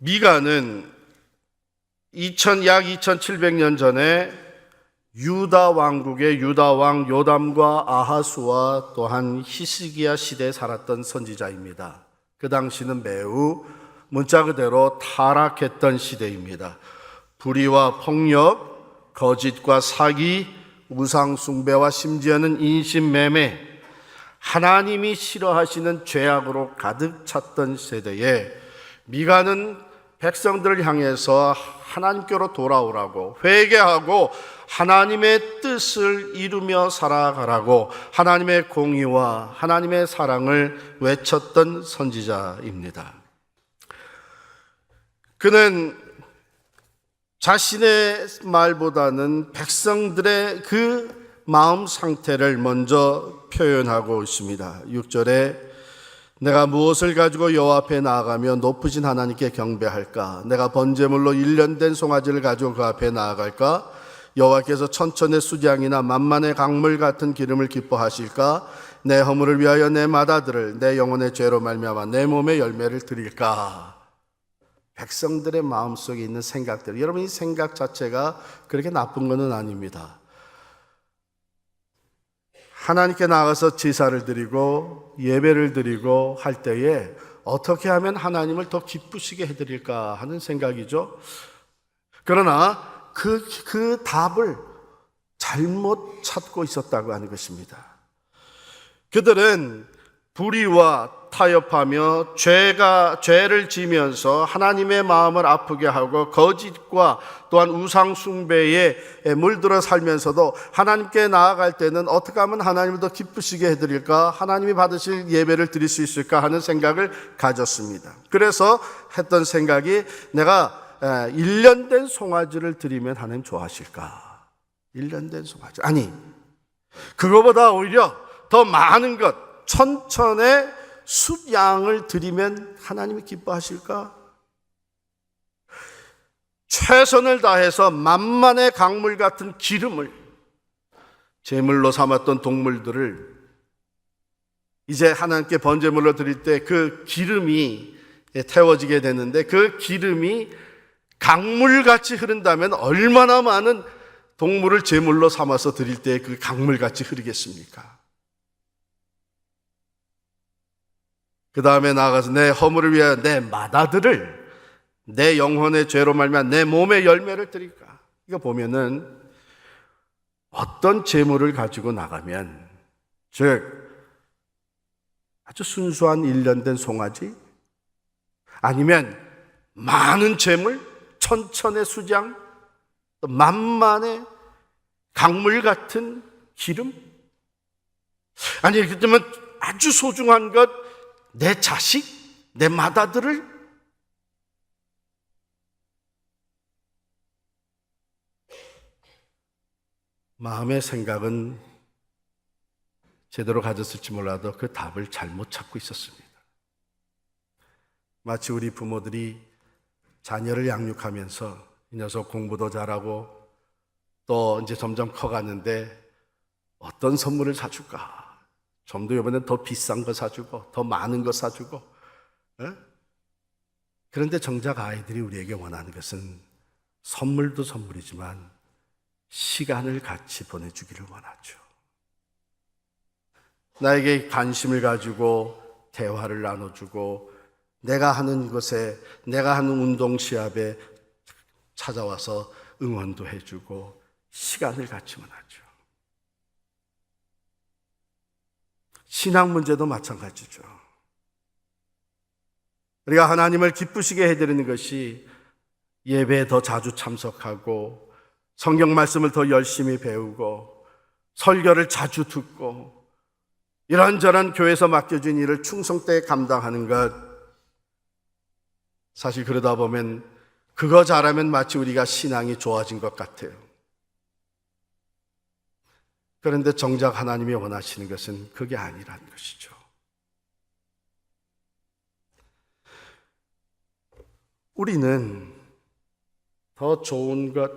미가는 약 2700년 전에 유다 왕국의 유다 왕 요담과 아하수와 또한 히스기야 시대에 살았던 선지자입니다. 그 당시는 매우 문자 그대로 타락했던 시대입니다. 불의와 폭력, 거짓과 사기, 우상 숭배와 심지어는 인신매매, 하나님이 싫어하시는 죄악으로 가득 찼던 세대에 미가는 백성들을 향해서 하나님께로 돌아오라고 회개하고 하나님의 뜻을 이루며 살아가라고 하나님의 공의와 하나님의 사랑을 외쳤던 선지자입니다. 그는 자신의 말보다는 백성들의 그 마음 상태를 먼저 표현하고 있습니다. 6절에 내가 무엇을 가지고 여호와 앞에 나아가며 높으신 하나님께 경배할까? 내가 번제물로 1년 된 송아지를 가지고 그 앞에 나아갈까? 여호와께서 천천의 수장이나 만만의 강물 같은 기름을 기뻐하실까? 내 허물을 위하여 내 맏아들을 내 영혼의 죄로 말미암아 내 몸의 열매를 드릴까? 백성들의 마음속에 있는 생각들, 여러분 이 생각 자체가 그렇게 나쁜 것은 아닙니다. 하나님께 나가서 제사를 드리고 예배를 드리고 할 때에 어떻게 하면 하나님을 더 기쁘시게 해드릴까 하는 생각이죠. 그러나 그 답을 잘못 찾고 있었다고 하는 것입니다. 그들은 불의와 타협하며 죄를 지면서 하나님의 마음을 아프게 하고 거짓과 또한 우상 숭배에 물들어 살면서도 하나님께 나아갈 때는 어떻게 하면 하나님을 더 기쁘시게 해드릴까? 하나님이 받으실 예배를 드릴 수 있을까? 하는 생각을 가졌습니다. 그래서 했던 생각이 내가 1년 된 송아지를 드리면 하나님 좋아하실까? 1년 된 송아지. 아니, 그거보다 오히려 더 많은 것, 천천의 숫양을 드리면 하나님이 기뻐하실까? 최선을 다해서 만만의 강물 같은 기름을 제물로 삼았던 동물들을 이제 하나님께 번제물로 드릴 때 그 기름이 태워지게 되는데 그 기름이 강물같이 흐른다면 얼마나 많은 동물을 제물로 삼아서 드릴 때 그 강물같이 흐르겠습니까? 그 다음에 나아가서 내 허물을 위하여 내 맏아들을 내 영혼의 죄로 말미암아 내 몸의 열매를 드릴까? 이거 보면은 어떤 제물을 가지고 나가면, 즉 아주 순수한 1년 된 송아지, 아니면 많은 제물, 천천의 수장, 또 만만의 강물 같은 기름, 아니 그렇다면 아주 소중한 것, 내 자식, 내 맏아들을 마음의 생각은 제대로 가졌을지 몰라도 그 답을 잘못 찾고 있었습니다. 마치 우리 부모들이 자녀를 양육하면서 이 녀석 공부도 잘하고 또 이제 점점 커가는데 어떤 선물을 사줄까? 좀 더 이번엔 더 비싼 거 사주고 더 많은 거 사주고, 그런데 정작 아이들이 우리에게 원하는 것은 선물도 선물이지만 시간을 같이 보내주기를 원하죠. 나에게 관심을 가지고 대화를 나눠주고 내가 하는 것에, 내가 하는 운동 시합에 찾아와서 응원도 해주고 시간을 같이 원하죠. 신앙 문제도 마찬가지죠. 우리가 하나님을 기쁘시게 해드리는 것이 예배에 더 자주 참석하고 성경 말씀을 더 열심히 배우고 설교를 자주 듣고 이런저런 교회에서 맡겨진 일을 충성되게 감당하는 것, 사실 그러다 보면 그거 잘하면 마치 우리가 신앙이 좋아진 것 같아요. 그런데 정작 하나님이 원하시는 것은 그게 아니라는 것이죠. 우리는 더 좋은 것,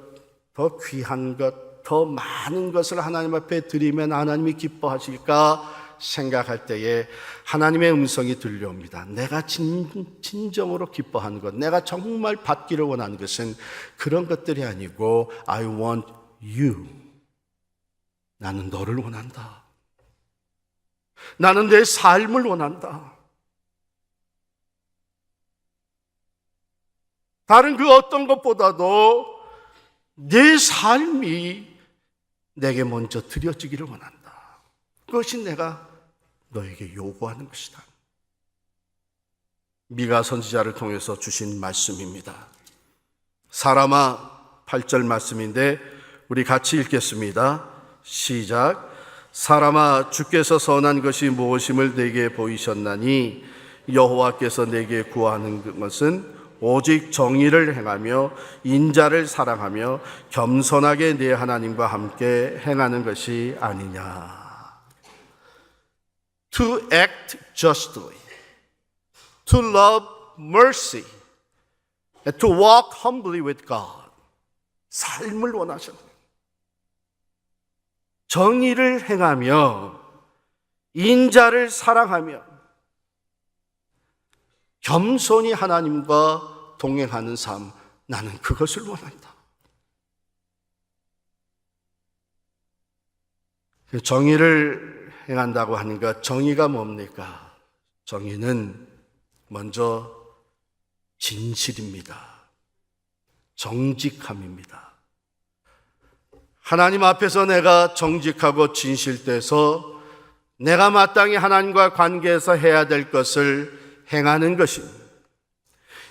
더 귀한 것, 더 많은 것을 하나님 앞에 드리면 하나님이 기뻐하실까 생각할 때에 하나님의 음성이 들려옵니다. 내가 진정으로 기뻐하는 것, 내가 정말 받기를 원하는 것은 그런 것들이 아니고 I want you. 나는 너를 원한다. 나는 내 삶을 원한다. 다른 그 어떤 것보다도 내 삶이 내게 먼저 드려지기를 원한다. 그것이 내가 너에게 요구하는 것이다. 미가 선지자를 통해서 주신 말씀입니다. 사람아, 8절 말씀인데 우리 같이 읽겠습니다. 시작. 사람아, 주께서 선한 것이 무엇임을 내게 보이셨나니 여호와께서 내게 구하는 것은 오직 정의를 행하며 인자를 사랑하며 겸손하게 내 하나님과 함께 행하는 것이 아니냐. To act justly, to love mercy, and to walk humbly with God. 삶을 원하셨네요. 정의를 행하며 인자를 사랑하며 겸손히 하나님과 동행하는 삶, 나는 그것을 원한다. 정의를 행한다고 하는 것, 정의가 뭡니까? 정의는 먼저 진실입니다. 정직함입니다. 하나님 앞에서 내가 정직하고 진실돼서 내가 마땅히 하나님과 관계에서 해야 될 것을 행하는 것입니다.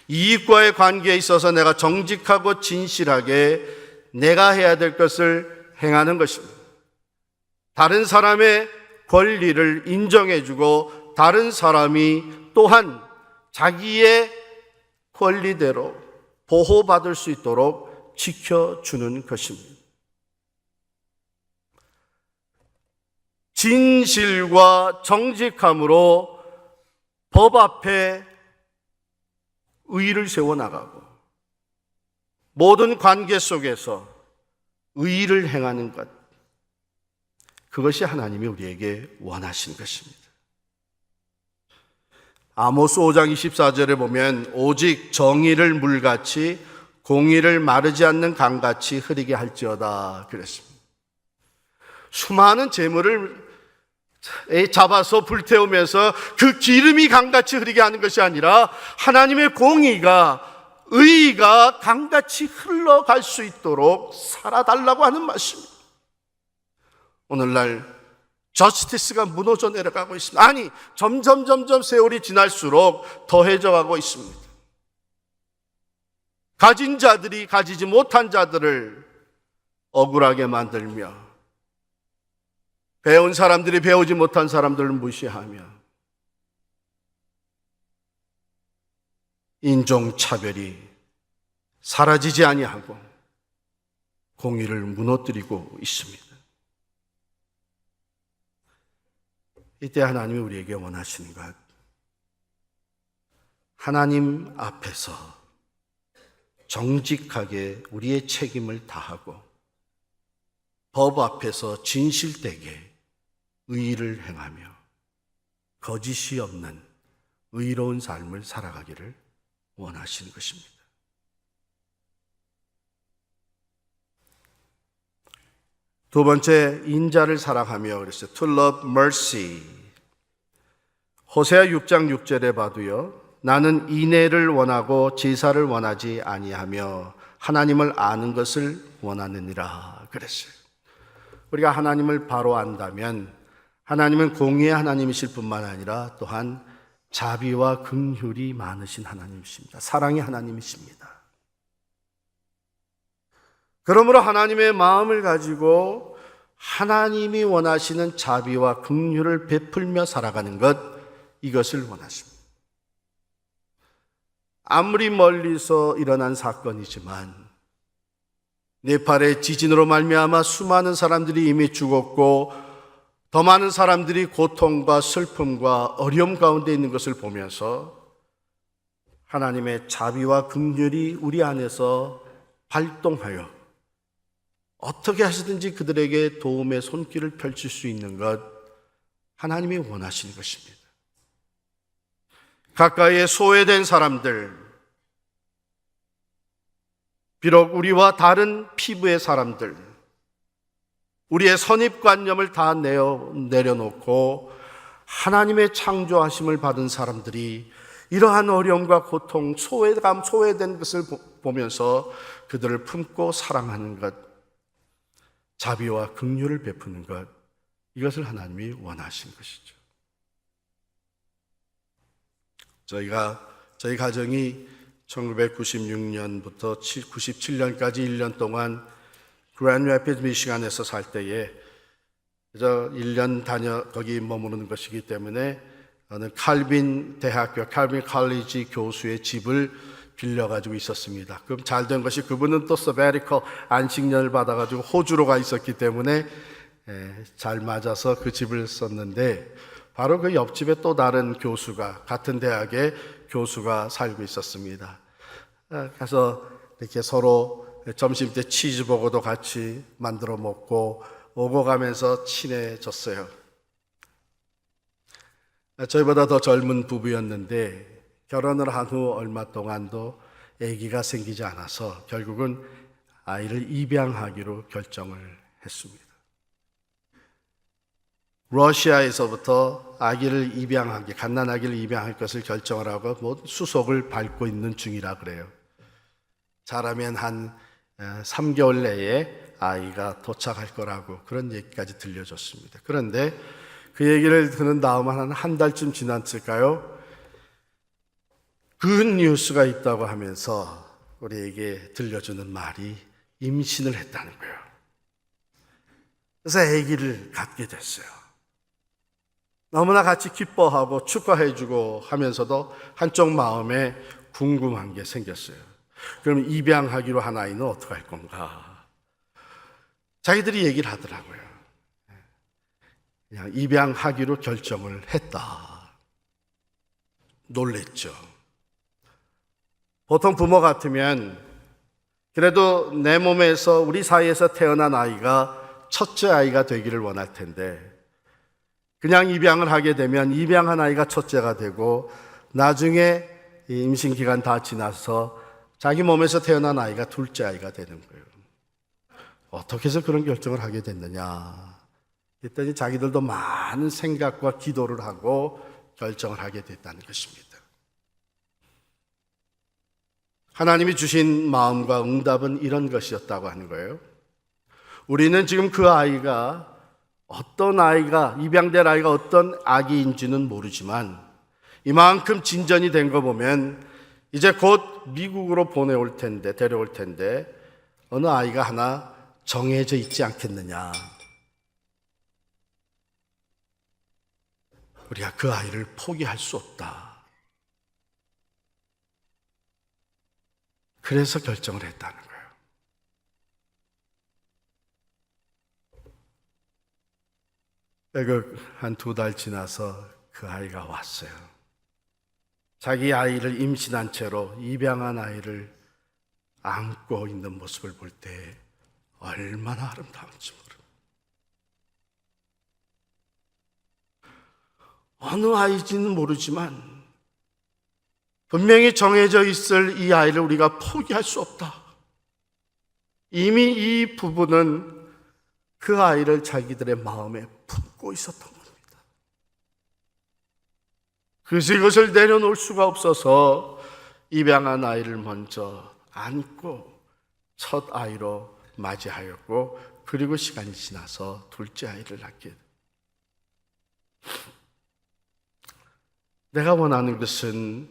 이익과의 관계에 있어서 내가 정직하고 진실하게 내가 해야 될 것을 행하는 것입니다. 다른 사람의 권리를 인정해주고 다른 사람이 또한 자기의 권리대로 보호받을 수 있도록 지켜주는 것입니다. 진실과 정직함으로 법 앞에 의의를 세워나가고 모든 관계 속에서 의의를 행하는 것, 그것이 하나님이 우리에게 원하신 것입니다. 아모스 5장 24절에 보면 오직 정의를 물같이 공의를 마르지 않는 강같이 흐리게 할지어다 그랬습니다. 수많은 재물을 잡아서 불태우면서 그 기름이 강같이 흐르게 하는 것이 아니라 하나님의 공의가, 의의가 강같이 흘러갈 수 있도록 살아달라고 하는 말씀입니다. 오늘날 저스티스가 무너져 내려가고 있습니다. 아니, 점점 세월이 지날수록 더해져 가고 있습니다. 가진 자들이 가지지 못한 자들을 억울하게 만들며 배운 사람들이 배우지 못한 사람들을 무시하며 인종차별이 사라지지 아니하고 공의를 무너뜨리고 있습니다. 이때 하나님이 우리에게 원하시는 것, 하나님 앞에서 정직하게 우리의 책임을 다하고 법 앞에서 진실되게 의의를 행하며 거짓이 없는 의로운 삶을 살아가기를 원하시는 것입니다. 두 번째, 인자를 사랑하며 그랬어요. To love mercy. 호세아 6장 6절에 봐도요. 나는 인애를 원하고 제사를 원하지 아니하며 하나님을 아는 것을 원하느니라 그랬어요. 우리가 하나님을 바로 안다면 하나님은 공의의 하나님이실 뿐만 아니라 또한 자비와 긍휼이 많으신 하나님이십니다. 사랑의 하나님이십니다. 그러므로 하나님의 마음을 가지고 하나님이 원하시는 자비와 긍휼을 베풀며 살아가는 것, 이것을 원하십니다. 아무리 멀리서 일어난 사건이지만 네팔의 지진으로 말미암아 수많은 사람들이 이미 죽었고 더 많은 사람들이 고통과 슬픔과 어려움 가운데 있는 것을 보면서 하나님의 자비와 긍휼이 우리 안에서 발동하여 어떻게 하시든지 그들에게 도움의 손길을 펼칠 수 있는 것, 하나님이 원하시는 것입니다. 가까이에 소외된 사람들, 비록 우리와 다른 피부의 사람들, 우리의 선입관념을 다 내려놓고 하나님의 창조하심을 받은 사람들이 이러한 어려움과 고통, 소외된 것을 보면서 그들을 품고 사랑하는 것, 자비와 긍휼을 베푸는 것, 이것을 하나님이 원하신 것이죠. 저희 가정이 1996년부터 97년까지 1년 동안 그랜드 래피드 미시간에서 살 때에 1년 거기 머무르는 것이기 때문에 어느 칼빈 대학교, 칼빈 칼리지 교수의 집을 빌려가지고 있었습니다. 그럼 잘된 것이 그분은 또 서베리컬 안식년을 받아가지고 호주로 가 있었기 때문에 잘 맞아서 그 집을 썼는데, 바로 그 옆집에 또 다른 교수가, 같은 대학의 교수가 살고 있었습니다. 그래서 이렇게 서로 점심때 치즈버거도 같이 만들어 먹고 오고 가면서 친해졌어요. 저희보다 더 젊은 부부였는데 결혼을 한 후 얼마 동안도 아기가 생기지 않아서 결국은 아이를 입양하기로 결정을 했습니다. 러시아에서부터 갓난아기를 입양할 것을 결정을 하고 수속을 밟고 있는 중이라 그래요. 잘하면 한 3개월 내에 아이가 도착할 거라고 그런 얘기까지 들려줬습니다. 그런데 그 얘기를 듣는 다음 한 달쯤 지났을까요? 굿 뉴스가 있다고 하면서 우리에게 들려주는 말이 임신을 했다는 거예요. 그래서 아기를 갖게 됐어요. 너무나 같이 기뻐하고 축하해주고 하면서도 한쪽 마음에 궁금한 게 생겼어요. 그럼 입양하기로 한 아이는 어떻게 할 건가? 자기들이 얘기를 하더라고요. 그냥 입양하기로 결정을 했다. 놀랬죠. 보통 부모 같으면 그래도 내 몸에서 우리 사이에서 태어난 아이가 첫째 아이가 되기를 원할 텐데, 그냥 입양을 하게 되면 입양한 아이가 첫째가 되고 나중에 임신 기간 다 지나서 자기 몸에서 태어난 아이가 둘째 아이가 되는 거예요. 어떻게 해서 그런 결정을 하게 됐느냐? 그랬더니 자기들도 많은 생각과 기도를 하고 결정을 하게 됐다는 것입니다. 하나님이 주신 마음과 응답은 이런 것이었다고 하는 거예요. 우리는 지금 그 아이가 입양될 아이가 어떤 아기인지는 모르지만 이만큼 진전이 된 거 보면 이제 곧 미국으로 데려올 텐데 어느 아이가 하나 정해져 있지 않겠느냐. 우리가 그 아이를 포기할 수 없다. 그래서 결정을 했다는 거예요. 한 2달 지나서 그 아이가 왔어요. 자기 아이를 임신한 채로 입양한 아이를 안고 있는 모습을 볼 때 얼마나 아름다운지 모릅니다. 어느 아이인지는 모르지만 분명히 정해져 있을 이 아이를 우리가 포기할 수 없다. 이미 이 부부는 그 아이를 자기들의 마음에 품고 있었던 겁니다. 그래서 이것을 내려놓을 수가 없어서 입양한 아이를 먼저 안고 첫 아이로 맞이하였고, 그리고 시간이 지나서 둘째 아이를 낳게 됩니다. 내가 원하는 것은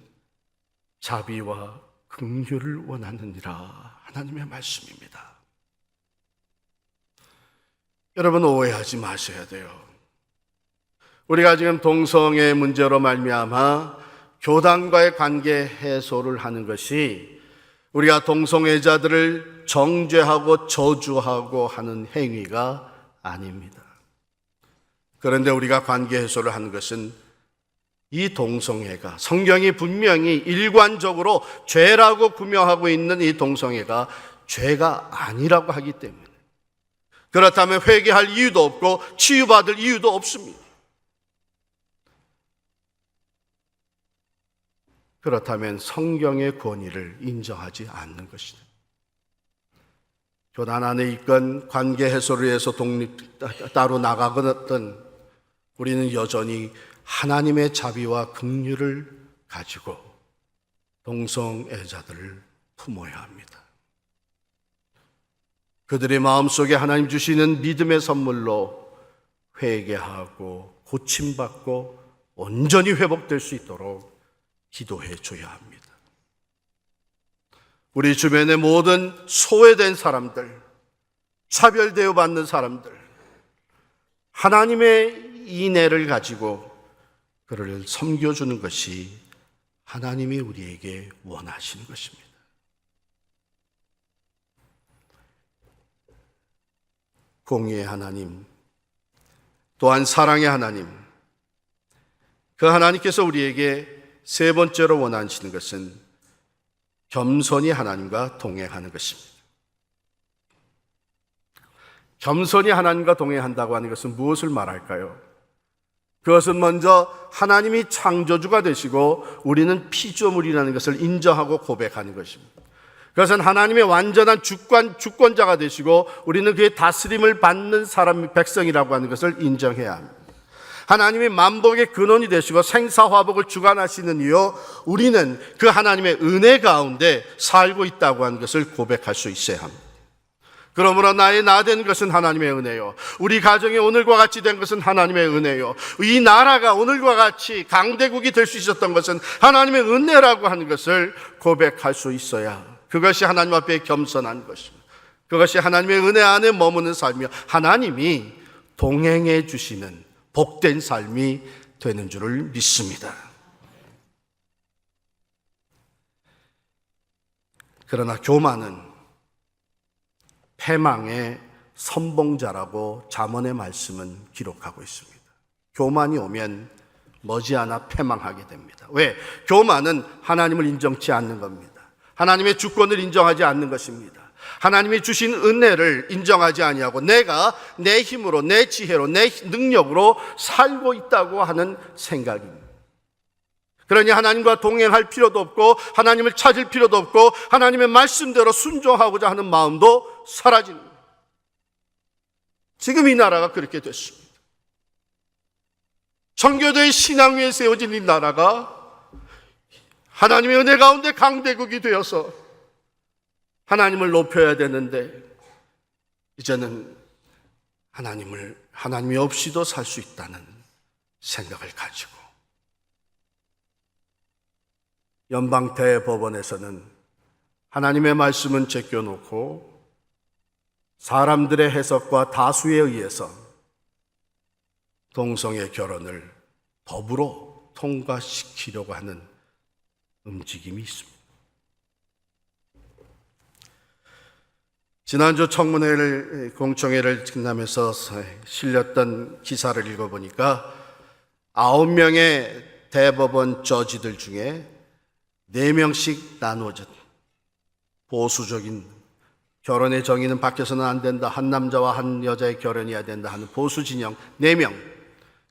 자비와 긍휼을 원하느니라. 하나님의 말씀입니다. 여러분, 오해하지 마셔야 돼요. 우리가 지금 동성애 문제로 말미암아 교단과의 관계 해소를 하는 것이 우리가 동성애자들을 정죄하고 저주하고 하는 행위가 아닙니다. 그런데 우리가 관계 해소를 하는 것은 이 동성애가, 성경이 분명히 일관적으로 죄라고 구명하고 있는 이 동성애가 죄가 아니라고 하기 때문에, 그렇다면 회개할 이유도 없고 치유받을 이유도 없습니다. 그렇다면 성경의 권위를 인정하지 않는 것이다. 교단 안에 있건 관계 해소를 위해서 따로 나가거든 우리는 여전히 하나님의 자비와 긍휼을 가지고 동성애자들을 품어야 합니다. 그들의 마음속에 하나님 주시는 믿음의 선물로 회개하고 고침받고 온전히 회복될 수 있도록 기도해 줘야 합니다. 우리 주변의 모든 소외된 사람들, 차별대우 받는 사람들, 하나님의 인애를 가지고 그를 섬겨주는 것이 하나님이 우리에게 원하시는 것입니다. 공의의 하나님, 또한 사랑의 하나님, 그 하나님께서 우리에게 세 번째로 원하시는 것은 겸손히 하나님과 동행하는 것입니다. 겸손히 하나님과 동행한다고 하는 것은 무엇을 말할까요? 그것은 먼저 하나님이 창조주가 되시고 우리는 피조물이라는 것을 인정하고 고백하는 것입니다. 그것은 하나님의 완전한 주권자가 되시고 우리는 그의 다스림을 받는 백성이라고 하는 것을 인정해야 합니다. 하나님이 만복의 근원이 되시고 생사화복을 주관하시는 이유, 우리는 그 하나님의 은혜 가운데 살고 있다고 하는 것을 고백할 수 있어야 합니다. 그러므로 나의 나 된 것은 하나님의 은혜요, 우리 가정이 오늘과 같이 된 것은 하나님의 은혜요, 이 나라가 오늘과 같이 강대국이 될 수 있었던 것은 하나님의 은혜라고 하는 것을 고백할 수 있어야, 그것이 하나님 앞에 겸손한 것입니다. 그것이 하나님의 은혜 안에 머무는 삶이요, 하나님이 동행해 주시는 복된 삶이 되는 줄을 믿습니다. 그러나 교만은 패망의 선봉자라고 잠언의 말씀은 기록하고 있습니다. 교만이 오면 머지않아 패망하게 됩니다. 왜? 교만은 하나님을 인정치 않는 겁니다. 하나님의 주권을 인정하지 않는 것입니다. 하나님이 주신 은혜를 인정하지 아니하고 내가 내 힘으로, 내 지혜로, 내 능력으로 살고 있다고 하는 생각입니다. 그러니 하나님과 동행할 필요도 없고 하나님을 찾을 필요도 없고 하나님의 말씀대로 순종하고자 하는 마음도 사라지는 거예요. 지금 이 나라가 그렇게 됐습니다. 청교도의 신앙 위에 세워진 이 나라가 하나님의 은혜 가운데 강대국이 되어서 하나님을 높여야 되는데 이제는 하나님이 없이도 살 수 있다는 생각을 가지고, 연방대법원에서는 하나님의 말씀은 제껴놓고 사람들의 해석과 다수에 의해서 동성애 결혼을 법으로 통과시키려고 하는 움직임이 있습니다. 지난주 공청회를 끝나면서 실렸던 기사를 읽어보니까 9명의 대법원 저지들 중에 4명씩 나누어진 보수적인, 결혼의 정의는 밖에서는 안 된다, 한 남자와 한 여자의 결혼이어야 된다 하는 보수 진영 4명,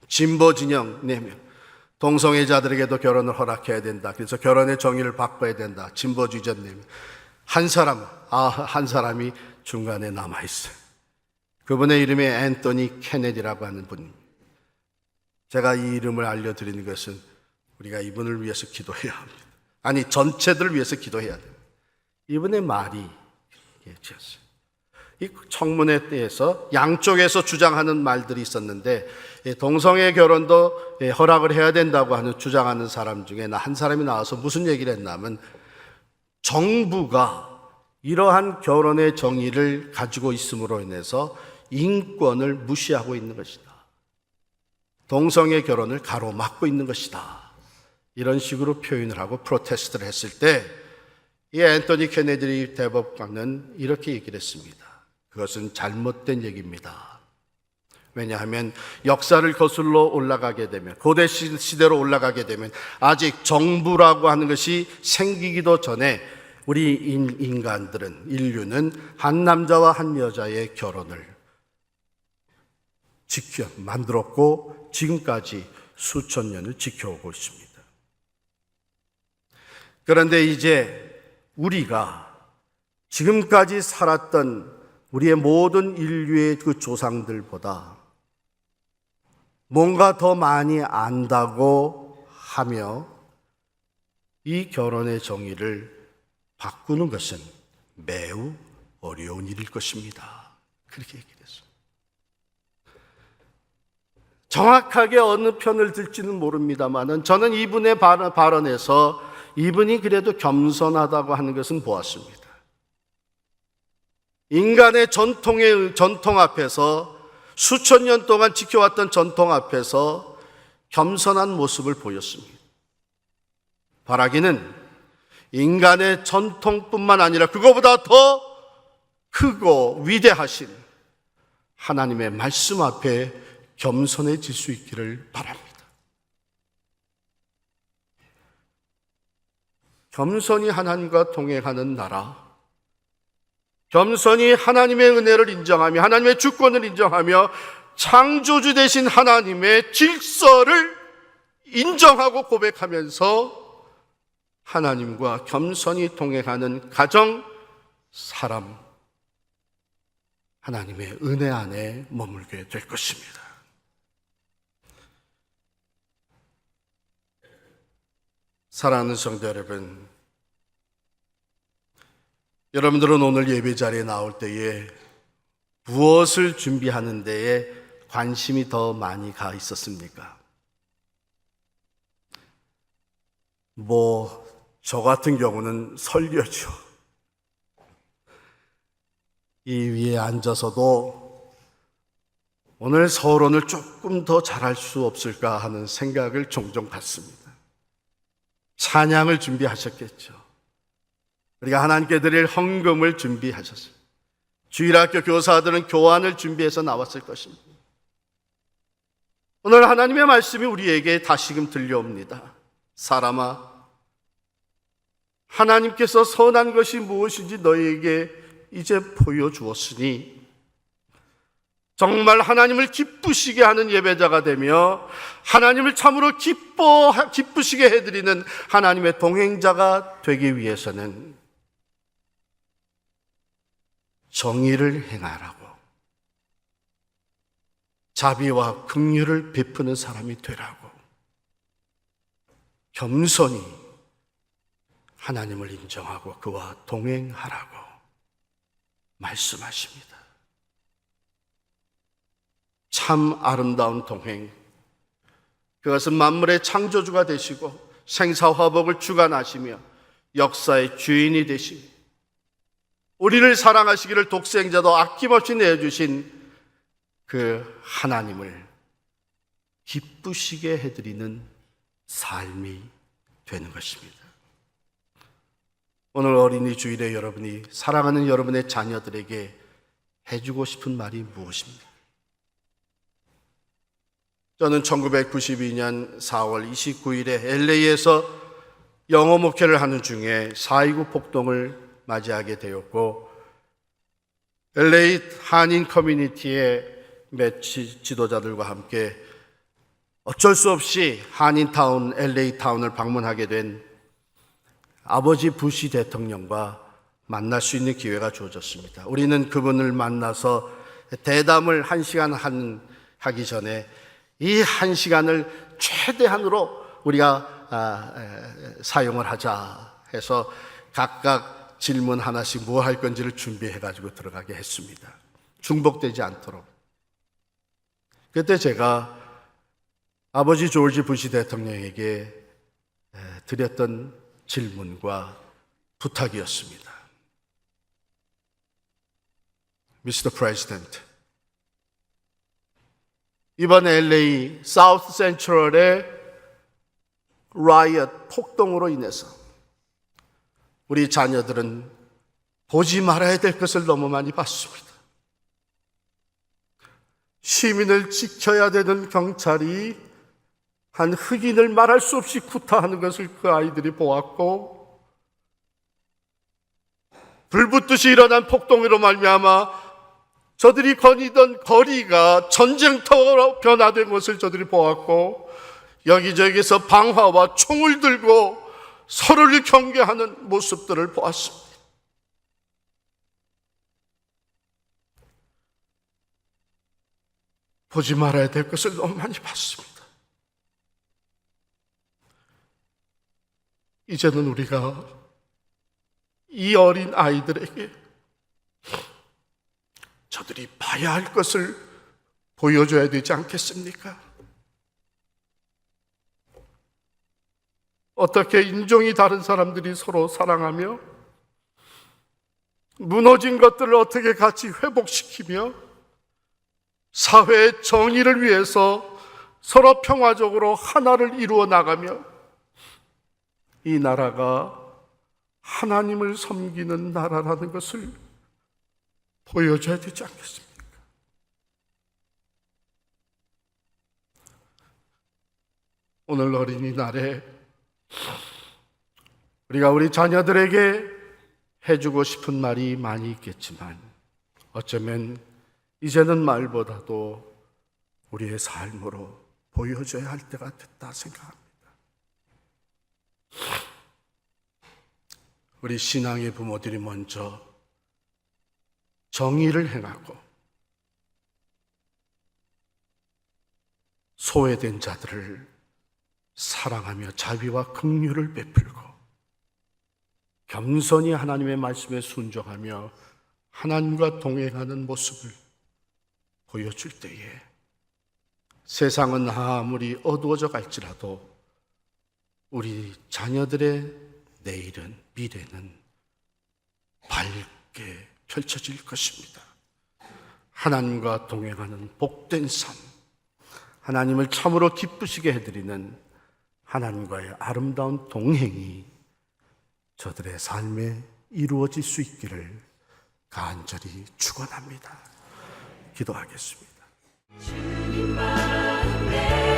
진보 진영 4명, 동성애자들에게도 결혼을 허락해야 된다, 그래서 결혼의 정의를 바꿔야 된다, 진보주의자 4명, 한 사람이 중간에 남아있어요. 그분의 이름이 앤토니 케네디라고 하는 분입니다. 제가 이 이름을 알려드리는 것은 우리가 이분을 위해서 기도해야 합니다. 아니, 전체들을 위해서 기도해야 돼요. 이분의 말이 지었어요. 이 청문회 때에서 양쪽에서 주장하는 말들이 있었는데, 동성애 결혼도 허락을 해야 된다고 하는 주장하는 사람 중에 한 사람이 나와서 무슨 얘기를 했냐면, 정부가 이러한 결혼의 정의를 가지고 있음으로 인해서 인권을 무시하고 있는 것이다, 동성애 결혼을 가로막고 있는 것이다, 이런 식으로 표현을 하고 프로테스트를 했을 때 이 앤토니 케네디 대법관은 이렇게 얘기를 했습니다. 그것은 잘못된 얘기입니다. 왜냐하면 역사를 거슬러 올라가게 되면, 고대 시대로 올라가게 되면 아직 정부라고 하는 것이 생기기도 전에 우리 인류는 한 남자와 한 여자의 결혼을 만들었고 지금까지 수천 년을 지켜오고 있습니다. 그런데 이제 우리가 지금까지 살았던 우리의 모든 인류의 그 조상들보다 뭔가 더 많이 안다고 하며 이 결혼의 정의를 바꾸는 것은 매우 어려운 일일 것입니다. 그렇게 얘기를 했어요. 정확하게 어느 편을 들지는 모릅니다만 저는 이분의 발언에서 이분이 그래도 겸손하다고 하는 것은 보았습니다. 인간의 전통 앞에서 수천 년 동안 지켜왔던 전통 앞에서 겸손한 모습을 보였습니다. 바라기는 인간의 전통뿐만 아니라 그거보다 더 크고 위대하신 하나님의 말씀 앞에 겸손해질 수 있기를 바랍니다. 겸손히 하나님과 동행하는 나라, 겸손히 하나님의 은혜를 인정하며 하나님의 주권을 인정하며 창조주 되신 하나님의 질서를 인정하고 고백하면서 하나님과 겸손히 동행하는 가정, 사람, 하나님의 은혜 안에 머물게 될 것입니다. 사랑하는 성도 여러분, 여러분들은 오늘 예배 자리에 나올 때에 무엇을 준비하는 데에 관심이 더 많이 가 있었습니까? 저 같은 경우는 설교죠. 이 위에 앉아서도 오늘 서론을 조금 더 잘할 수 없을까 하는 생각을 종종 갖습니다. 찬양을 준비하셨겠죠. 우리가 하나님께 드릴 헌금을 준비하셨어요. 주일학교 교사들은 교환을 준비해서 나왔을 것입니다. 오늘 하나님의 말씀이 우리에게 다시금 들려옵니다. 사람아, 하나님께서 선한 것이 무엇인지 너희에게 이제 보여주었으니 정말 하나님을 기쁘시게 하는 예배자가 되며 하나님을 참으로 기쁘시게 해드리는 하나님의 동행자가 되기 위해서는 정의를 행하라고, 자비와 긍휼을 베푸는 사람이 되라고, 겸손히 하나님을 인정하고 그와 동행하라고 말씀하십니다. 참 아름다운 동행, 그것은 만물의 창조주가 되시고 생사화복을 주관하시며 역사의 주인이 되시며 우리를 사랑하시기를 독생자도 아낌없이 내어주신 그 하나님을 기쁘시게 해드리는 삶이 되는 것입니다. 오늘 어린이 주일에 여러분이 사랑하는 여러분의 자녀들에게 해주고 싶은 말이 무엇입니까? 저는 1992년 4월 29일에 LA에서 영어 목회를 하는 중에 4.29 폭동을 맞이하게 되었고 LA 한인 커뮤니티의 몇 지도자들과 함께 어쩔 수 없이 한인타운, LA 타운을 방문하게 된 아버지 부시 대통령과 만날 수 있는 기회가 주어졌습니다. 우리는 그분을 만나서 대담을 1시간 하기 전에 이 1시간을 최대한으로 우리가 사용을 하자 해서 각각 질문 하나씩 뭐 할 건지를 준비해가지고 들어가게 했습니다. 중복되지 않도록. 그때 제가 아버지 조지 부시 대통령에게 드렸던 질문과 부탁이었습니다. Mr. President, 이번 LA 사우스 센트럴의 라이엇 폭동으로 인해서 우리 자녀들은 보지 말아야 될 것을 너무 많이 봤습니다. 시민을 지켜야 되는 경찰이 한 흑인을 말할 수 없이 구타하는 것을 그 아이들이 보았고, 불붙듯이 일어난 폭동으로 말미암아 저들이 거니던 거리가 전쟁터로 변화된 것을 저들이 보았고, 여기저기서 방화와 총을 들고 서로를 경계하는 모습들을 보았습니다. 보지 말아야 될 것을 너무 많이 봤습니다. 이제는 우리가 이 어린 아이들에게 저들이 봐야 할 것을 보여줘야 되지 않겠습니까? 어떻게 인종이 다른 사람들이 서로 사랑하며 무너진 것들을 어떻게 같이 회복시키며 사회의 정의를 위해서 서로 평화적으로 하나를 이루어 나가며 이 나라가 하나님을 섬기는 나라라는 것을 보여줘야 되지 않겠습니까? 오늘 어린이날에 우리가 우리 자녀들에게 해주고 싶은 말이 많이 있겠지만 어쩌면 이제는 말보다도 우리의 삶으로 보여줘야 할 때가 됐다 생각합니다. 우리 신앙의 부모들이 먼저 정의를 행하고 소외된 자들을 사랑하며 자비와 긍휼을 베풀고 겸손히 하나님의 말씀에 순종하며 하나님과 동행하는 모습을 보여줄 때에 세상은 아무리 어두워져 갈지라도 우리 자녀들의 내일은, 미래는 밝게 펼쳐질 것입니다. 하나님과 동행하는 복된 삶, 하나님을 참으로 기쁘시게 해드리는 하나님과의 아름다운 동행이 저들의 삶에 이루어질 수 있기를 간절히 축원합니다. 기도하겠습니다. 주님만 내